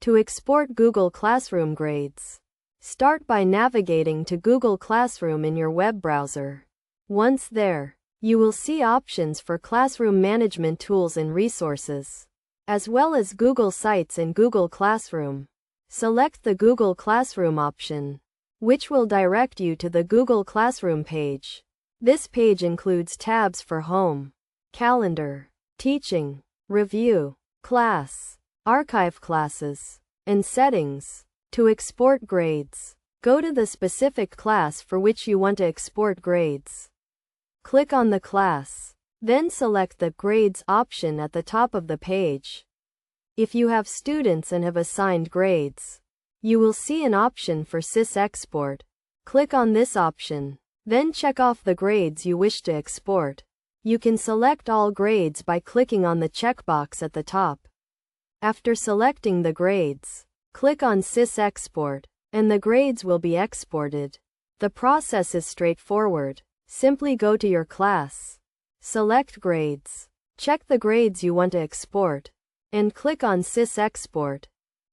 To export Google Classroom grades, start by navigating to Google Classroom in your web browser. Once there, you will see options for classroom management tools and resources, as well as Google Sites and Google Classroom. Select the Google Classroom option, which will direct you to the Google Classroom page. This page includes tabs for Home, Calendar, Teaching, Review, Class, Archive Classes, and Settings. To export grades, go to the specific class for which you want to export grades. Click on the class, then select the Grades option at the top of the page. If you have students and have assigned grades, you will see an option for SIS export. Click on this option, then check off the grades you wish to export. You can select all grades by clicking on the checkbox at the top. After selecting the grades, click on SIS Export, and the grades will be exported. The process is straightforward. Simply go to your class, select Grades, check the grades you want to export, and click on SIS Export.